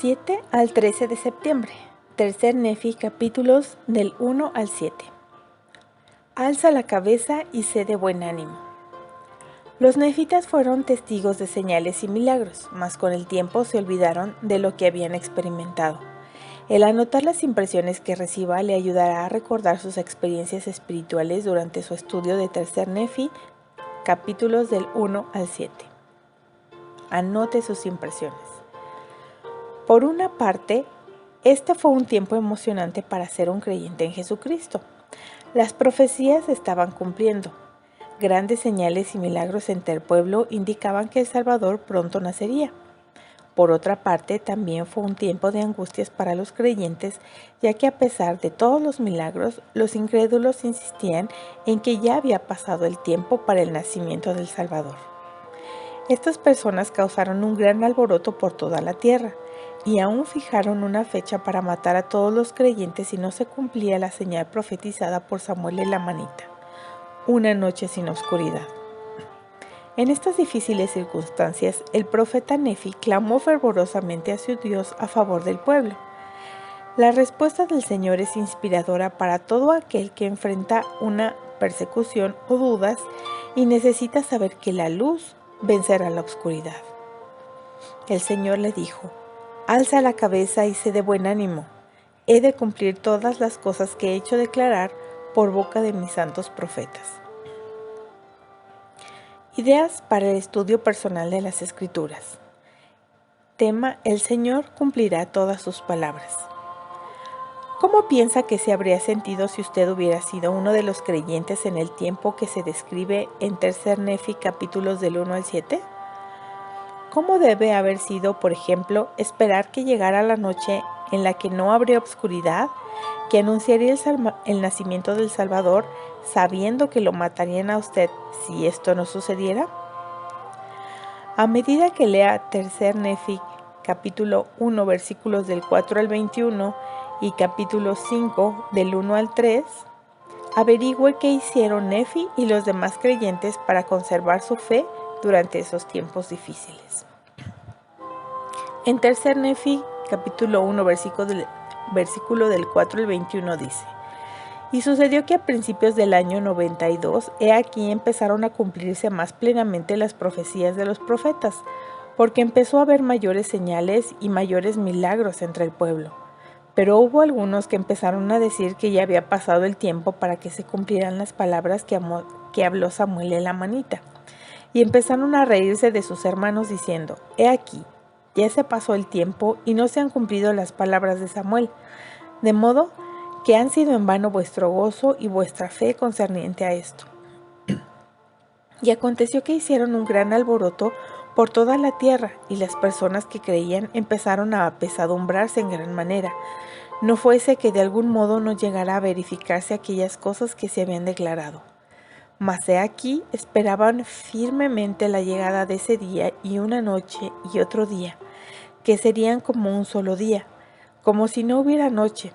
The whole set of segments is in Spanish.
7 al 13 de septiembre. Tercer Nefi, capítulos del 1 al 7. Alza la cabeza y sé de buen ánimo. Los nefitas fueron testigos de señales y milagros, mas con el tiempo se olvidaron de lo que habían experimentado. El anotar las impresiones que reciba le ayudará a recordar sus experiencias espirituales durante su estudio de Tercer Nefi, capítulos del 1 al 7. Anote sus impresiones. Por una parte, este fue un tiempo emocionante para ser un creyente en Jesucristo. Las profecías se estaban cumpliendo. Grandes señales y milagros entre el pueblo indicaban que el Salvador pronto nacería. Por otra parte, también fue un tiempo de angustias para los creyentes, ya que a pesar de todos los milagros, los incrédulos insistían en que ya había pasado el tiempo para el nacimiento del Salvador. Estas personas causaron un gran alboroto por toda la tierra, y aún fijaron una fecha para matar a todos los creyentes si no se cumplía la señal profetizada por Samuel el Amanita, una noche sin oscuridad. En estas difíciles circunstancias, el profeta Nefi clamó fervorosamente a su Dios a favor del pueblo. La respuesta del Señor es inspiradora para todo aquel que enfrenta una persecución o dudas y necesita saber que la luz vencerá la oscuridad. El Señor le dijo: alza la cabeza y sé de buen ánimo. He de cumplir todas las cosas que he hecho declarar por boca de mis santos profetas. Ideas para el estudio personal de las Escrituras. Tema: el Señor cumplirá todas sus palabras. ¿Cómo piensa que se habría sentido si usted hubiera sido uno de los creyentes en el tiempo que se describe en Tercer Nefi, capítulos del 1 al 7? ¿Cómo debe haber sido, por ejemplo, esperar que llegara la noche en la que no habría oscuridad, que anunciaría el nacimiento del Salvador, sabiendo que lo matarían a usted si esto no sucediera? A medida que lea Tercer Nefi, capítulo 1, versículos del 4 al 21 y capítulo 5, del 1 al 3, averigüe qué hicieron Nefi y los demás creyentes para conservar su fe durante esos tiempos difíciles. En Tercer Nefi, capítulo 1, versículo del 4 al 21 dice: y sucedió que a principios del año 92, he aquí empezaron a cumplirse más plenamente las profecías de los profetas, porque empezó a haber mayores señales y mayores milagros entre el pueblo. Pero hubo algunos que empezaron a decir que ya había pasado el tiempo para que se cumplieran las palabras que habló Samuel el Amanita. Y empezaron a reírse de sus hermanos diciendo: he aquí, ya se pasó el tiempo y no se han cumplido las palabras de Samuel, de modo que han sido en vano vuestro gozo y vuestra fe concerniente a esto. Y aconteció que hicieron un gran alboroto por toda la tierra, y las personas que creían empezaron a apesadumbrarse en gran manera, no fuese que de algún modo no llegara a verificarse aquellas cosas que se habían declarado. Mas he aquí esperaban firmemente la llegada de ese día y una noche y otro día, que serían como un solo día, como si no hubiera noche,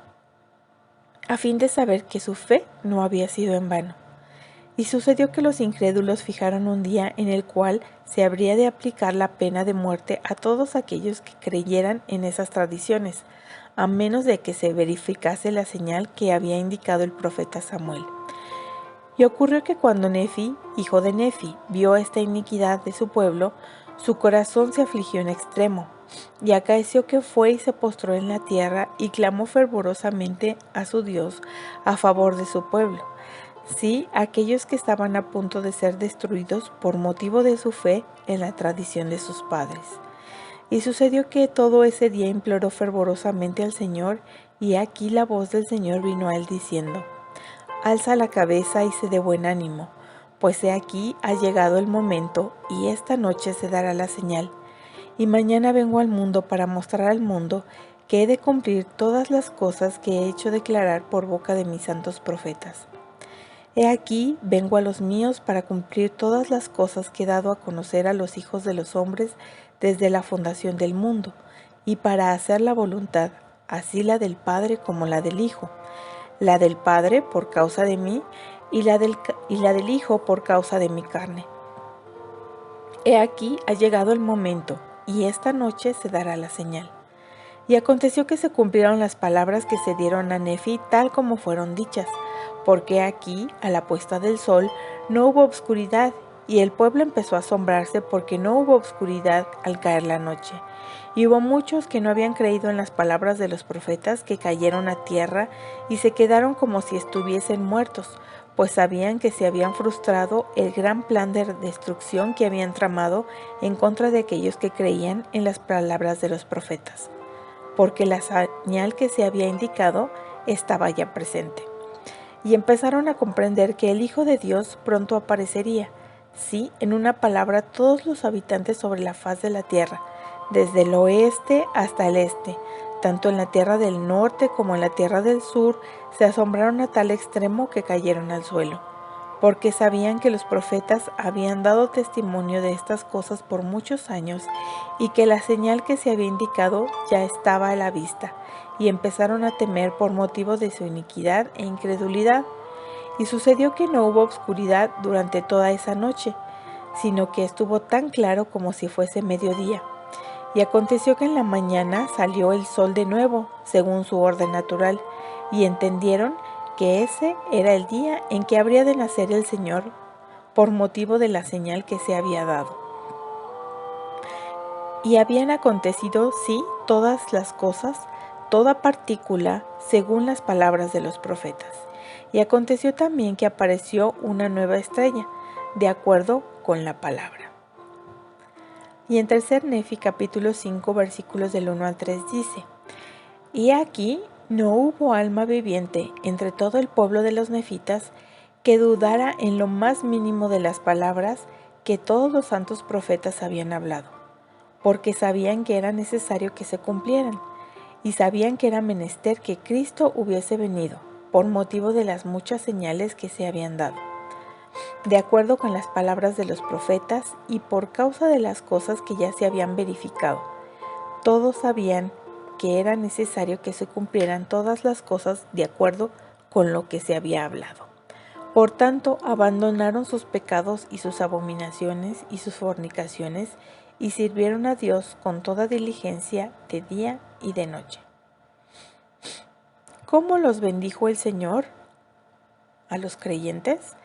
a fin de saber que su fe no había sido en vano. Y sucedió que los incrédulos fijaron un día en el cual se habría de aplicar la pena de muerte a todos aquellos que creyeran en esas tradiciones, a menos de que se verificase la señal que había indicado el profeta Samuel. Y ocurrió que cuando Nefi, hijo de Nefi, vio esta iniquidad de su pueblo, su corazón se afligió en extremo, y acaeció que fue y se postró en la tierra y clamó fervorosamente a su Dios a favor de su pueblo, sí, aquellos que estaban a punto de ser destruidos por motivo de su fe en la tradición de sus padres. Y sucedió que todo ese día imploró fervorosamente al Señor, y aquí la voz del Señor vino a él diciendo: alza la cabeza y sé de buen ánimo, pues he aquí ha llegado el momento, y esta noche se dará la señal. Y mañana vengo al mundo para mostrar al mundo que he de cumplir todas las cosas que he hecho declarar por boca de mis santos profetas. He aquí vengo a los míos para cumplir todas las cosas que he dado a conocer a los hijos de los hombres desde la fundación del mundo, y para hacer la voluntad, así la del Padre como la del Hijo, la del Padre por causa de mí y la del Hijo por causa de mi carne. He aquí ha llegado el momento, y esta noche se dará la señal. Y aconteció que se cumplieron las palabras que se dieron a Nefi tal como fueron dichas, porque aquí, a la puesta del sol, no hubo obscuridad, y el pueblo empezó a asombrarse porque no hubo obscuridad al caer la noche. Y hubo muchos que no habían creído en las palabras de los profetas, que cayeron a tierra y se quedaron como si estuviesen muertos, pues sabían que se habían frustrado el gran plan de destrucción que habían tramado en contra de aquellos que creían en las palabras de los profetas, porque la señal que se había indicado estaba ya presente. Y empezaron a comprender que el Hijo de Dios pronto aparecería. Sí, en una palabra, todos los habitantes sobre la faz de la tierra, desde el oeste hasta el este, tanto en la tierra del norte como en la tierra del sur, se asombraron a tal extremo que cayeron al suelo, porque sabían que los profetas habían dado testimonio de estas cosas por muchos años y que la señal que se había indicado ya estaba a la vista, y empezaron a temer por motivo de su iniquidad e incredulidad. Y sucedió que no hubo obscuridad durante toda esa noche, sino que estuvo tan claro como si fuese mediodía. Y aconteció que en la mañana salió el sol de nuevo, según su orden natural, y entendieron que ese era el día en que habría de nacer el Señor, por motivo de la señal que se había dado. Y habían acontecido, sí, todas las cosas, toda partícula, según las palabras de los profetas. Y aconteció también que apareció una nueva estrella, de acuerdo con la palabra. Y en tercer Nefi capítulo 5 versículos del 1 al 3 dice: Y aquí no hubo alma viviente entre todo el pueblo de los nefitas que dudara en lo más mínimo de las palabras que todos los santos profetas habían hablado, porque sabían que era necesario que se cumplieran, y sabían que era menester que Cristo hubiese venido, por motivo de las muchas señales que se habían dado, de acuerdo con las palabras de los profetas y por causa de las cosas que ya se habían verificado. Todos sabían que era necesario que se cumplieran todas las cosas de acuerdo con lo que se había hablado. Por tanto, abandonaron sus pecados y sus abominaciones y sus fornicaciones, y sirvieron a Dios con toda diligencia de día y de noche. ¿Cómo los bendijo el Señor a los creyentes?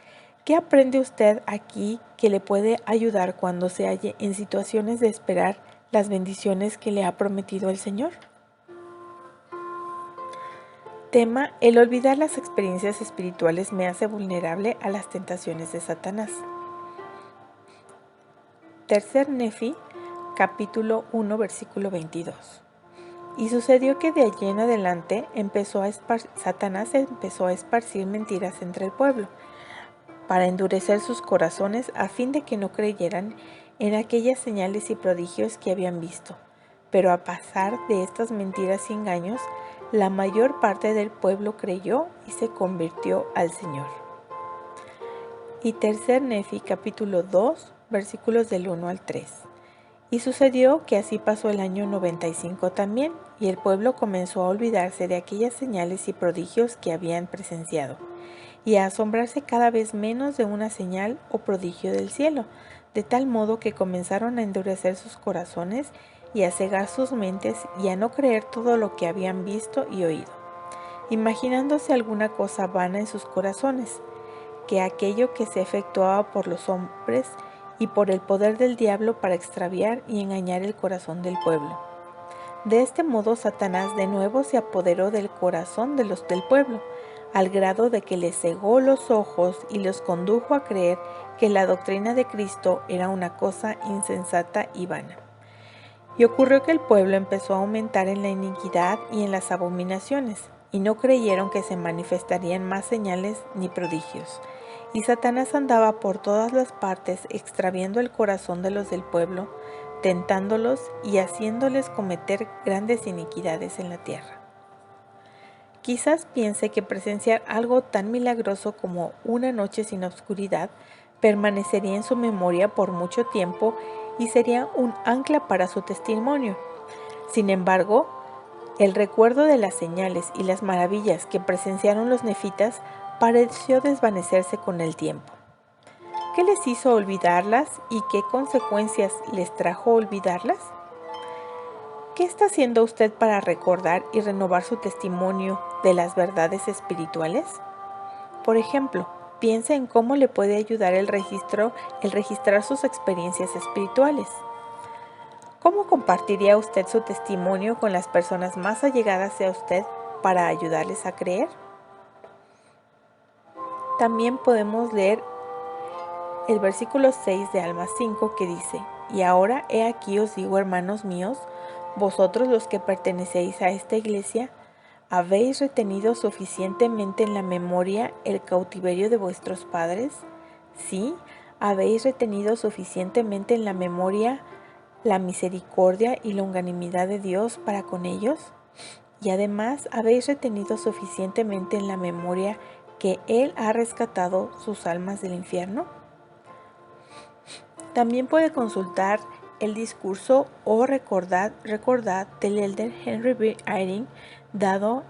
¿Qué aprende usted aquí que le puede ayudar cuando se halle en situaciones de esperar las bendiciones que le ha prometido el Señor? Tema: el olvidar las experiencias espirituales me hace vulnerable a las tentaciones de Satanás. Tercer Nefi, capítulo 1, versículo 22. Y sucedió que de allí en adelante Satanás empezó a esparcir mentiras entre el pueblo, para endurecer sus corazones a fin de que no creyeran en aquellas señales y prodigios que habían visto. Pero a pesar de estas mentiras y engaños, la mayor parte del pueblo creyó y se convirtió al Señor. Y tercer Nefi, capítulo 2, versículos del 1 al 3. Y sucedió que así pasó el año 95 también, y el pueblo comenzó a olvidarse de aquellas señales y prodigios que habían presenciado, y a asombrarse cada vez menos de una señal o prodigio del cielo, de tal modo que comenzaron a endurecer sus corazones y a cegar sus mentes y a no creer todo lo que habían visto y oído, imaginándose alguna cosa vana en sus corazones, que aquello que se efectuaba por los hombres y por el poder del diablo para extraviar y engañar el corazón del pueblo. De este modo Satanás de nuevo se apoderó del corazón de los del pueblo, al grado de que les cegó los ojos y los condujo a creer que la doctrina de Cristo era una cosa insensata y vana. Y ocurrió que el pueblo empezó a aumentar en la iniquidad y en las abominaciones, y no creyeron que se manifestarían más señales ni prodigios. Y Satanás andaba por todas las partes extraviando el corazón de los del pueblo, tentándolos y haciéndoles cometer grandes iniquidades en la tierra. Quizás piense que presenciar algo tan milagroso como una noche sin oscuridad permanecería en su memoria por mucho tiempo y sería un ancla para su testimonio. Sin embargo, el recuerdo de las señales y las maravillas que presenciaron los nefitas pareció desvanecerse con el tiempo. ¿Qué les hizo olvidarlas y qué consecuencias les trajo olvidarlas? ¿Qué está haciendo usted para recordar y renovar su testimonio de las verdades espirituales? Por ejemplo, piense en cómo le puede ayudar el registrar sus experiencias espirituales. ¿Cómo compartiría usted su testimonio con las personas más allegadas a usted para ayudarles a creer? También podemos leer el versículo 6 de Alma 5 que dice: Y ahora he aquí os digo, hermanos míos, vosotros los que pertenecéis a esta iglesia, ¿habéis retenido suficientemente en la memoria el cautiverio de vuestros padres? Sí, ¿habéis retenido suficientemente en la memoria la misericordia y longanimidad de Dios para con ellos? Y además, ¿habéis retenido suficientemente en la memoria que Él ha rescatado sus almas del infierno? También puede consultar el discurso o recordad del elder Henry B. Eyring, dado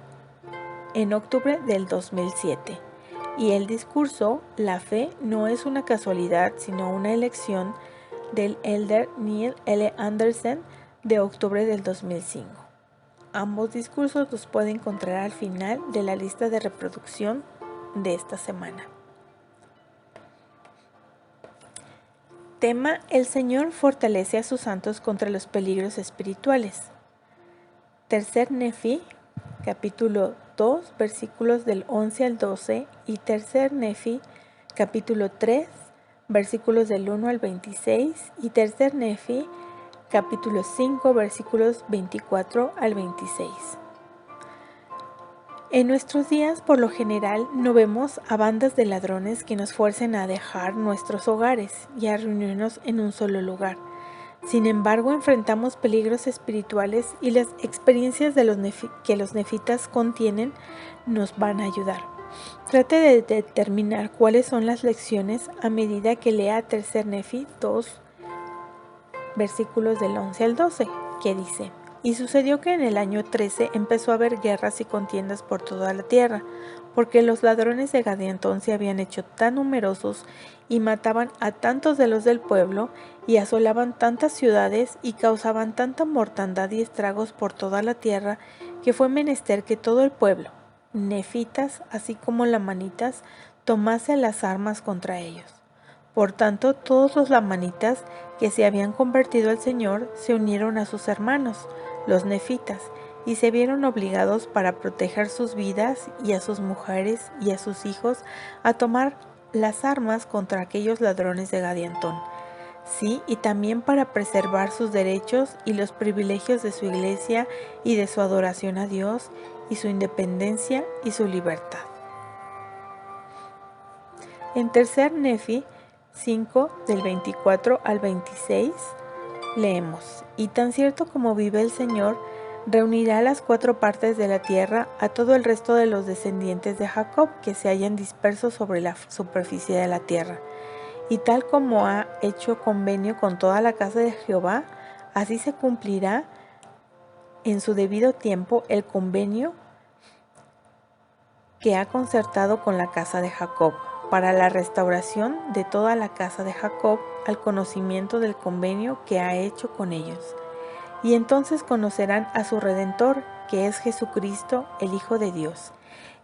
en octubre del 2007. Y el discurso La fe no es una casualidad, sino una elección, del elder Neil L. Anderson, de octubre del 2005. Ambos discursos los puede encontrar al final de la lista de reproducción de esta semana. Tema: El Señor fortalece a sus santos contra los peligros espirituales. Tercer Nefi, capítulo 2, versículos del 11 al 12, y Tercer Nefi, capítulo 3, versículos del 1 al 26, y Tercer Nefi, capítulo 5, versículos 24 al 26. En nuestros días, por lo general, no vemos a bandas de ladrones que nos fuercen a dejar nuestros hogares y a reunirnos en un solo lugar. Sin embargo, enfrentamos peligros espirituales y las experiencias que los nefitas contienen nos van a ayudar. Trate de determinar cuáles son las lecciones a medida que lea Tercer Nefi 2, versículos del 11 al 12, que dice: Y sucedió que en el año 13 empezó a haber guerras y contiendas por toda la tierra, porque los ladrones de Gadiantón se habían hecho tan numerosos y mataban a tantos de los del pueblo y asolaban tantas ciudades y causaban tanta mortandad y estragos por toda la tierra, que fue menester que todo el pueblo, nefitas así como lamanitas, tomase las armas contra ellos. Por tanto, todos los lamanitas que se habían convertido al Señor se unieron a sus hermanos, los nefitas, y se vieron obligados, para proteger sus vidas y a sus mujeres y a sus hijos, a tomar las armas contra aquellos ladrones de Gadiantón. Sí, y también para preservar sus derechos y los privilegios de su iglesia y de su adoración a Dios y su independencia y su libertad. En Tercer Nefi 5, del 24 al 26, leemos: Y tan cierto como vive el Señor, reunirá a las 4 partes de la tierra a todo el resto de los descendientes de Jacob que se hayan dispersos sobre la superficie de la tierra. Y tal como ha hecho convenio con toda la casa de Jehová, así se cumplirá en su debido tiempo el convenio que ha concertado con la casa de Jacob, para la restauración de toda la casa de Jacob al conocimiento del convenio que ha hecho con ellos. Y entonces conocerán a su Redentor, que es Jesucristo, el Hijo de Dios.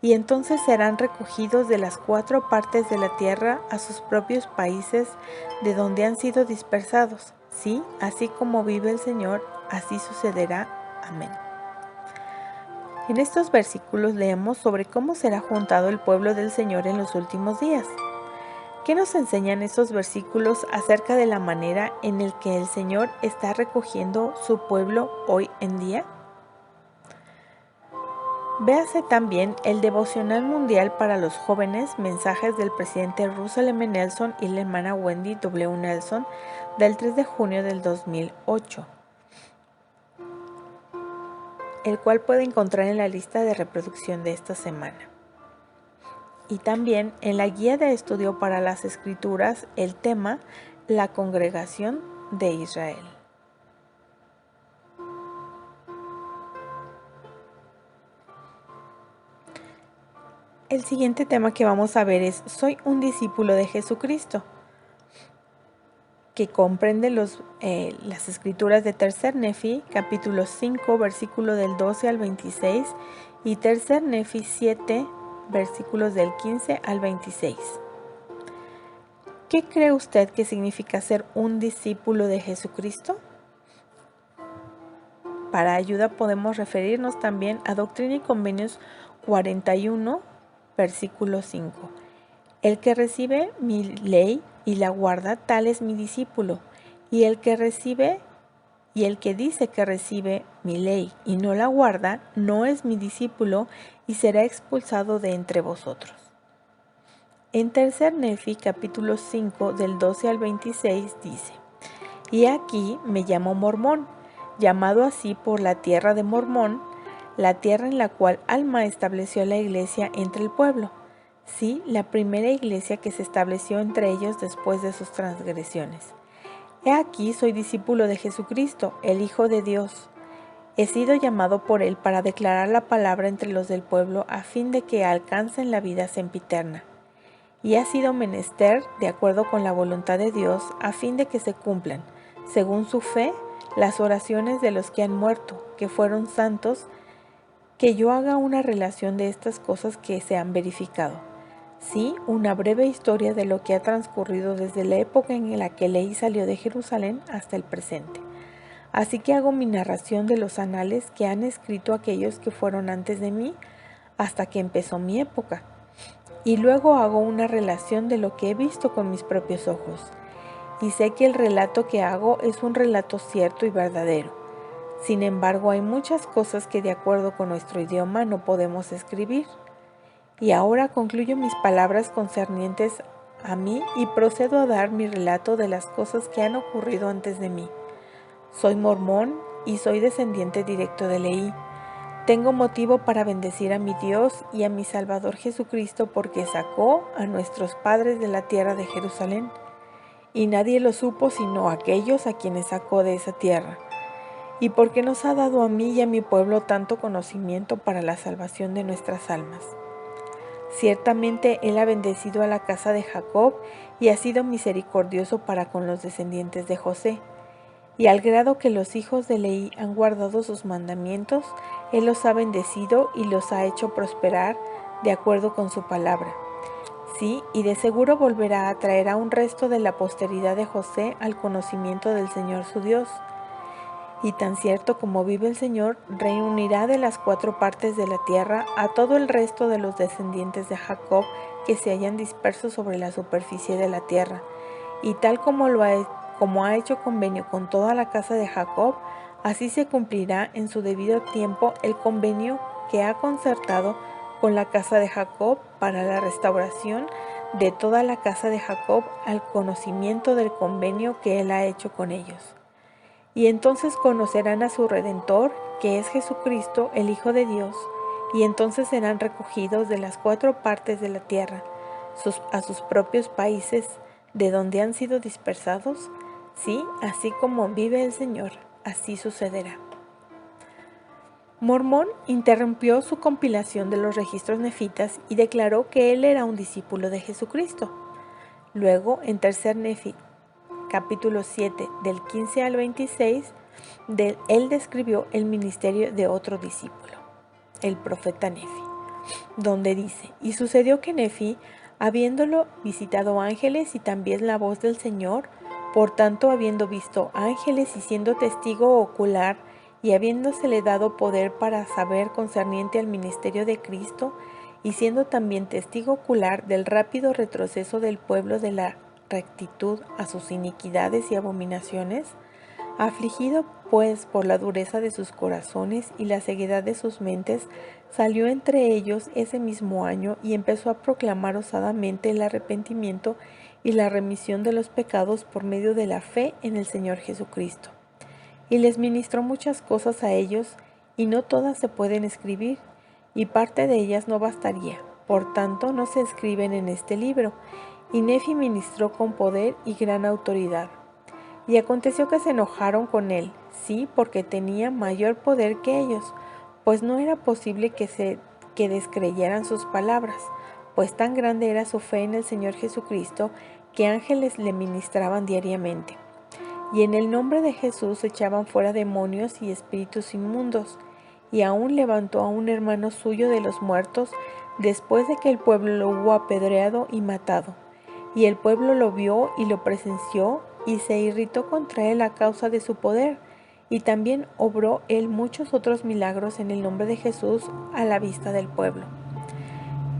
Y entonces serán recogidos de las 4 partes de la tierra a sus propios países, de donde han sido dispersados. Sí, así como vive el Señor, así sucederá. Amén. En estos versículos leemos sobre cómo será juntado el pueblo del Señor en los últimos días. ¿Qué nos enseñan estos versículos acerca de la manera en la que el Señor está recogiendo su pueblo hoy en día? Véase también el devocional mundial para los jóvenes, mensajes del presidente Russell M. Nelson y la hermana Wendy W. Nelson, del 3 de junio del 2008, el cual puede encontrar en la lista de reproducción de esta semana. Y también en la guía de estudio para las Escrituras, el tema: la congregación de Israel. El siguiente tema que vamos a ver es: soy un discípulo de Jesucristo. que comprende las escrituras de Tercer Nefi, capítulo 5, versículo del 12 al 26, y Tercer Nefi 7, versículos del 15 al 26. ¿Qué cree usted que significa ser un discípulo de Jesucristo? Para ayuda podemos referirnos también a Doctrina y Convenios 41, versículo 5. El que recibe mi ley y la guarda, tal es mi discípulo, y el que dice que recibe mi ley y no la guarda, no es mi discípulo y será expulsado de entre vosotros. En Tercer Nefi, capítulo 5, del 12 al 26, dice: Y aquí me llamo Mormón, llamado así por la tierra de Mormón, la tierra en la cual Alma estableció la iglesia entre el pueblo. Sí, la primera iglesia que se estableció entre ellos después de sus transgresiones. He aquí soy discípulo de Jesucristo, el Hijo de Dios. He sido llamado por él para declarar la palabra entre los del pueblo a fin de que alcancen la vida sempiterna. Y ha sido menester, de acuerdo con la voluntad de Dios, a fin de que se cumplan, según su fe, las oraciones de los que han muerto, que fueron santos, que yo haga una relación de estas cosas que se han verificado. Sí, una breve historia de lo que ha transcurrido desde la época en la que Leí salió de Jerusalén hasta el presente. Así que hago mi narración de los anales que han escrito aquellos que fueron antes de mí, hasta que empezó mi época. Y luego hago una relación de lo que he visto con mis propios ojos. Y sé que el relato que hago es un relato cierto y verdadero. Sin embargo, hay muchas cosas que de acuerdo con nuestro idioma no podemos escribir. Y ahora concluyo mis palabras concernientes a mí y procedo a dar mi relato de las cosas que han ocurrido antes de mí. Soy mormón y soy descendiente directo de Leí. Tengo motivo para bendecir a mi Dios y a mi Salvador Jesucristo porque sacó a nuestros padres de la tierra de Jerusalén, y nadie lo supo sino aquellos a quienes sacó de esa tierra, y porque nos ha dado a mí y a mi pueblo tanto conocimiento para la salvación de nuestras almas. Ciertamente Él ha bendecido a la casa de Jacob y ha sido misericordioso para con los descendientes de José. Y al grado que los hijos de Leí han guardado sus mandamientos, Él los ha bendecido y los ha hecho prosperar de acuerdo con su palabra. Sí, y de seguro volverá a traer a un resto de la posteridad de José al conocimiento del Señor su Dios. Y tan cierto como vive el Señor, reunirá de las 4 partes de la tierra a todo el resto de los descendientes de Jacob que se hayan dispersos sobre la superficie de la tierra. Y tal como ha hecho convenio con toda la casa de Jacob, así se cumplirá en su debido tiempo el convenio que ha concertado con la casa de Jacob para la restauración de toda la casa de Jacob al conocimiento del convenio que él ha hecho con ellos. Y entonces conocerán a su Redentor, que es Jesucristo, el Hijo de Dios, y entonces serán recogidos de las 4 partes de la tierra, a sus propios países, de donde han sido dispersados. Sí, así como vive el Señor, así sucederá. Mormón interrumpió su compilación de los registros nefitas y declaró que él era un discípulo de Jesucristo. Luego, en Tercer Nefi, capítulo 7, del 15 al 26, él describió el ministerio de otro discípulo, el profeta Nefi, donde dice: Y sucedió que Nefi, habiéndolo visitado ángeles y también la voz del Señor, por tanto, habiendo visto ángeles y siendo testigo ocular, y habiéndosele dado poder para saber concerniente al ministerio de Cristo, y siendo también testigo ocular del rápido retroceso del pueblo de la rectitud a sus iniquidades y abominaciones, afligido pues por la dureza de sus corazones y la ceguedad de sus mentes, salió entre ellos ese mismo año y empezó a proclamar osadamente el arrepentimiento y la remisión de los pecados por medio de la fe en el Señor Jesucristo. Y les ministró muchas cosas a ellos, y no todas se pueden escribir, y parte de ellas no bastaría, por tanto no se escriben en este libro. Y Nefi ministró con poder y gran autoridad. Y aconteció que se enojaron con él, sí, porque tenía mayor poder que ellos, pues no era posible que descreyeran sus palabras, pues tan grande era su fe en el Señor Jesucristo, que ángeles le ministraban diariamente. y en el nombre de Jesús echaban fuera demonios y espíritus inmundos, y aún levantó a un hermano suyo de los muertos, después de que el pueblo lo hubo apedreado y matado. Y el pueblo lo vio y lo presenció, y se irritó contra él a causa de su poder, y también obró él muchos otros milagros en el nombre de Jesús a la vista del pueblo.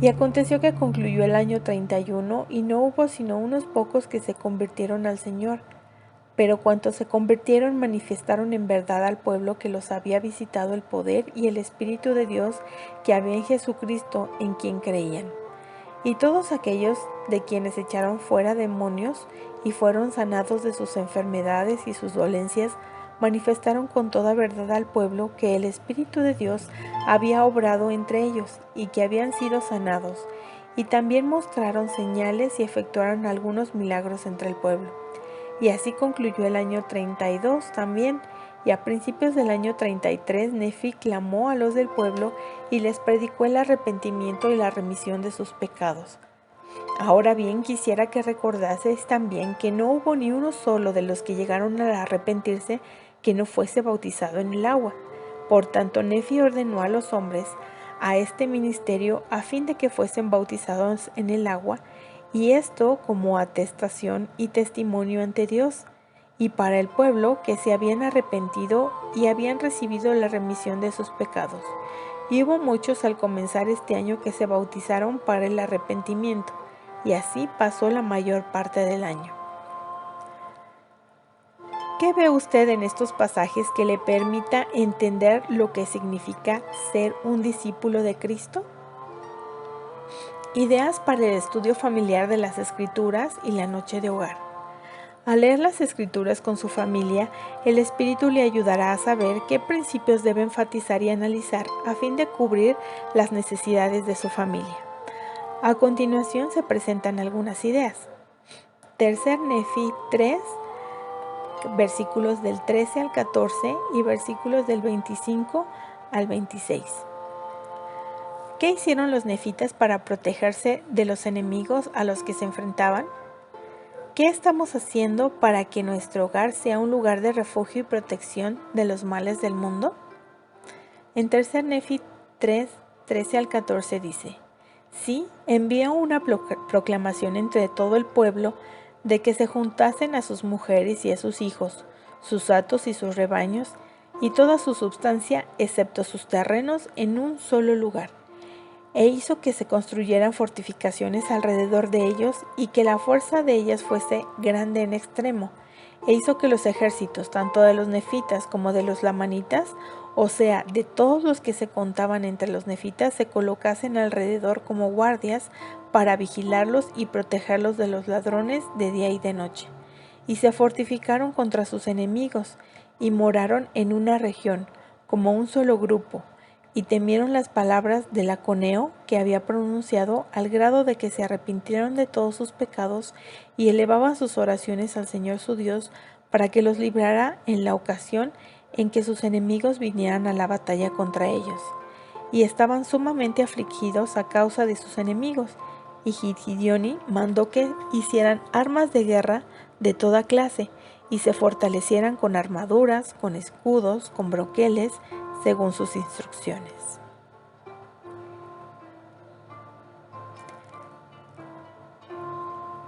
Y aconteció que concluyó el año 31, y no hubo sino unos pocos que se convirtieron al Señor. Pero cuantos se convirtieron manifestaron en verdad al pueblo que los había visitado el poder y el Espíritu de Dios que había en Jesucristo, en quien creían. Y todos aquellos de quienes echaron fuera demonios y fueron sanados de sus enfermedades y sus dolencias, manifestaron con toda verdad al pueblo que el Espíritu de Dios había obrado entre ellos y que habían sido sanados. Y también mostraron señales y efectuaron algunos milagros entre el pueblo. Y así concluyó el año 32 también, y a principios del año 33 Nefi clamó a los del pueblo y les predicó el arrepentimiento y la remisión de sus pecados. Ahora bien, quisiera que recordaseis también que no hubo ni uno solo de los que llegaron a arrepentirse que no fuese bautizado en el agua. Por tanto, Nefi ordenó a los hombres a este ministerio a fin de que fuesen bautizados en el agua, y esto como atestación y testimonio ante Dios, y para el pueblo que se habían arrepentido y habían recibido la remisión de sus pecados. Y hubo muchos al comenzar este año que se bautizaron para el arrepentimiento, y así pasó la mayor parte del año. ¿Qué ve usted en estos pasajes que le permita entender lo que significa ser un discípulo de Cristo? Ideas para el estudio familiar de las Escrituras y la noche de hogar. Al leer las Escrituras con su familia, el Espíritu le ayudará a saber qué principios debe enfatizar y analizar a fin de cubrir las necesidades de su familia. A continuación se presentan algunas ideas. Tercer Nefi 3, versículos del 13 al 14 y versículos del 25 al 26. ¿Qué hicieron los nefitas para protegerse de los enemigos a los que se enfrentaban? ¿Qué estamos haciendo para que nuestro hogar sea un lugar de refugio y protección de los males del mundo? En tercer Nefi 3, 13 al 14 dice: Sí, envió una proclamación entre todo el pueblo de que se juntasen a sus mujeres y a sus hijos, sus hatos y sus rebaños, y toda su substancia, excepto sus terrenos, en un solo lugar. E hizo que se construyeran fortificaciones alrededor de ellos y que la fuerza de ellas fuese grande en extremo. E hizo que los ejércitos, tanto de los nefitas como de los lamanitas, o sea, de todos los que se contaban entre los nefitas, se colocasen alrededor como guardias para vigilarlos y protegerlos de los ladrones de día y de noche. Y se fortificaron contra sus enemigos y moraron en una región, como un solo grupo, y temieron las palabras del Aconeo que había pronunciado, al grado de que se arrepintieron de todos sus pecados y elevaban sus oraciones al Señor su Dios para que los librara en la ocasión en que sus enemigos vinieran a la batalla contra ellos. Y estaban sumamente afligidos a causa de sus enemigos, y Gideoni mandó que hicieran armas de guerra de toda clase, y se fortalecieran con armaduras, con escudos, con broqueles, según sus instrucciones.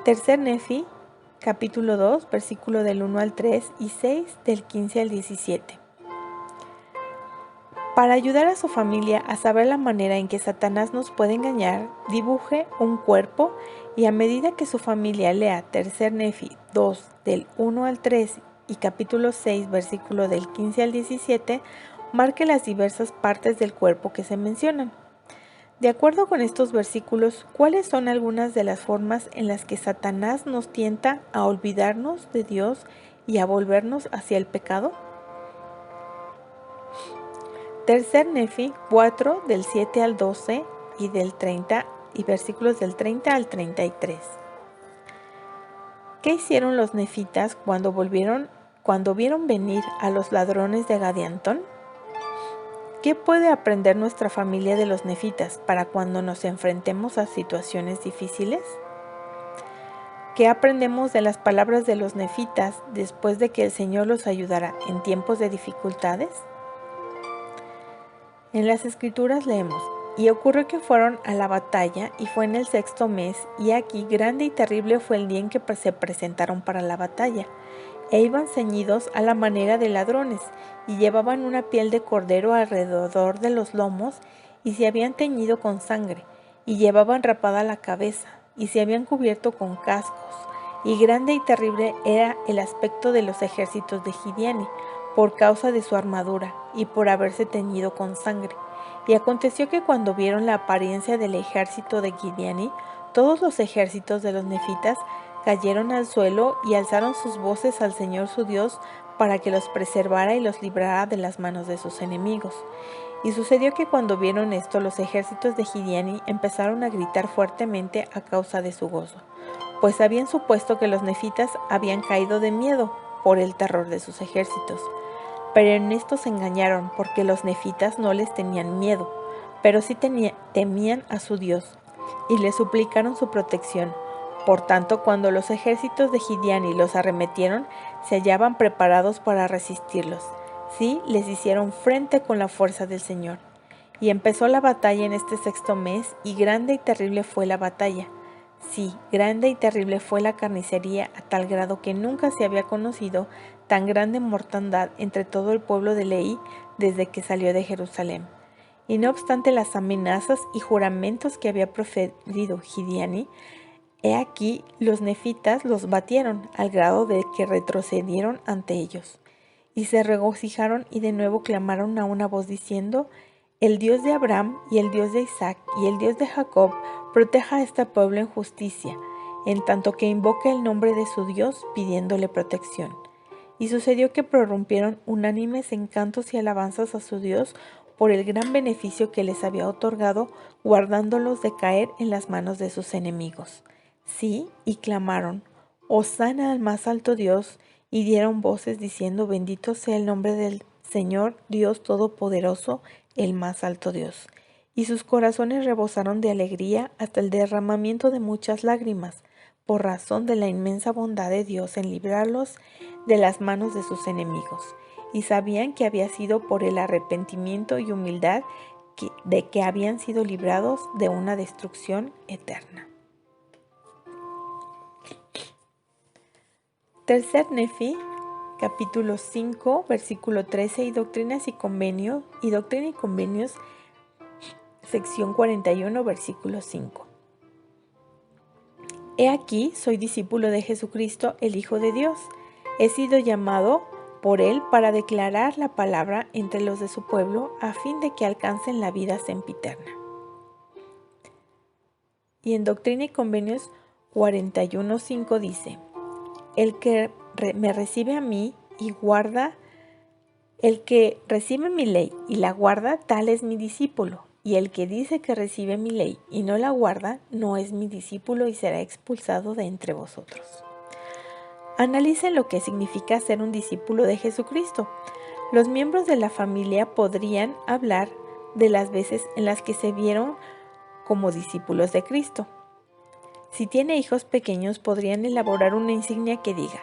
Tercer Nefi, capítulo 2, versículo del 1 al 3 y 6 del 15 al 17. Para ayudar a su familia a saber la manera en que Satanás nos puede engañar, dibuje un cuerpo y a medida que su familia lea Tercer Nefi 2 del 1 al 3 y capítulo 6, versículo del 15 al 17, marque las diversas partes del cuerpo que se mencionan. De acuerdo con estos versículos, ¿cuáles son algunas de las formas en las que Satanás nos tienta a olvidarnos de Dios y a volvernos hacia el pecado? Tercer Nefi 4 del 7 al 12 y del 30 y versículos del 30 al 33. ¿Qué hicieron los nefitas cuando vieron venir a los ladrones de Gadiantón? ¿Qué puede aprender nuestra familia de los nefitas para cuando nos enfrentemos a situaciones difíciles? ¿Qué aprendemos de las palabras de los nefitas después de que el Señor los ayudara en tiempos de dificultades? En las Escrituras leemos: y ocurrió que fueron a la batalla, y fue en el 6º mes, y aquí grande y terrible fue el día en que se presentaron para la batalla. E iban ceñidos a la manera de ladrones, y llevaban una piel de cordero alrededor de los lomos, y se habían teñido con sangre, y llevaban rapada la cabeza, y se habían cubierto con cascos, y grande y terrible era el aspecto de los ejércitos de Gideoni, por causa de su armadura, y por haberse teñido con sangre. Y aconteció que cuando vieron la apariencia del ejército de Gideoni, todos los ejércitos de los nefitas cayeron al suelo y alzaron sus voces al Señor su Dios para que los preservara y los librara de las manos de sus enemigos. Y sucedió que cuando vieron esto, los ejércitos de Gideoni empezaron a gritar fuertemente a causa de su gozo, pues habían supuesto que los nefitas habían caído de miedo por el terror de sus ejércitos. Pero en esto se engañaron, porque los nefitas no les tenían miedo, pero sí temían a su Dios, y le suplicaron su protección. Por tanto, cuando los ejércitos de Gideoni los arremetieron, se hallaban preparados para resistirlos. Sí, les hicieron frente con la fuerza del Señor. Y empezó la batalla en este 6º mes, y grande y terrible fue la batalla. Sí, grande y terrible fue la carnicería, a tal grado que nunca se había conocido tan grande mortandad entre todo el pueblo de Lehi desde que salió de Jerusalén. Y no obstante las amenazas y juramentos que había proferido Gideoni, he aquí los nefitas los batieron al grado de que retrocedieron ante ellos. Y se regocijaron y de nuevo clamaron a una voz diciendo: el Dios de Abraham y el Dios de Isaac y el Dios de Jacob proteja a este pueblo en justicia, en tanto que invoque el nombre de su Dios pidiéndole protección. Y sucedió que prorrumpieron unánimes en cantos y alabanzas a su Dios por el gran beneficio que les había otorgado, guardándolos de caer en las manos de sus enemigos. Sí, y clamaron: Hosana al más alto Dios, y dieron voces diciendo: bendito sea el nombre del Señor Dios Todopoderoso, el más alto Dios. Y sus corazones rebosaron de alegría hasta el derramamiento de muchas lágrimas, por razón de la inmensa bondad de Dios en librarlos de las manos de sus enemigos. Y sabían que había sido por el arrepentimiento y humildad de que habían sido librados de una destrucción eterna. Tercer Nefi, capítulo 5, versículo 13, y Doctrina y Convenios, sección 41, versículo 5. He aquí, soy discípulo de Jesucristo, el Hijo de Dios. He sido llamado por Él para declarar la palabra entre los de su pueblo, a fin de que alcancen la vida sempiterna. Y en Doctrina y Convenios 41:5 dice: el que me recibe a mí y guarda, el que recibe mi ley y la guarda, tal es mi discípulo. Y el que dice que recibe mi ley y no la guarda, no es mi discípulo y será expulsado de entre vosotros. Analicen lo que significa ser un discípulo de Jesucristo. Los miembros de la familia podrían hablar de las veces en las que se vieron como discípulos de Cristo. Si tiene hijos pequeños, podrían elaborar una insignia que diga: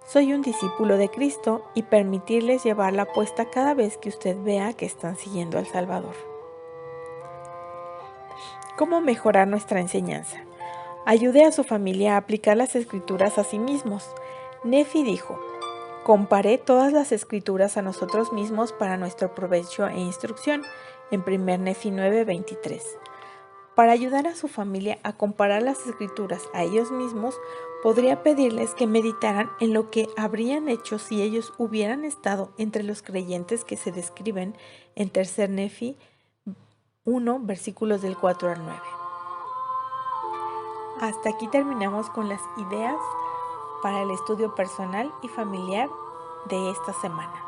soy un discípulo de Cristo, y permitirles llevarla puesta cada vez que usted vea que están siguiendo al Salvador. ¿Cómo mejorar nuestra enseñanza? Ayude a su familia a aplicar las Escrituras a sí mismos. Nefi dijo: comparé todas las Escrituras a nosotros mismos para nuestro provecho e instrucción, en 1 Nefi 9:23. Para ayudar a su familia a comparar las Escrituras a ellos mismos, podría pedirles que meditaran en lo que habrían hecho si ellos hubieran estado entre los creyentes que se describen en 3 Nefi 1, versículos del 4 al 9. Hasta aquí terminamos con las ideas para el estudio personal y familiar de esta semana.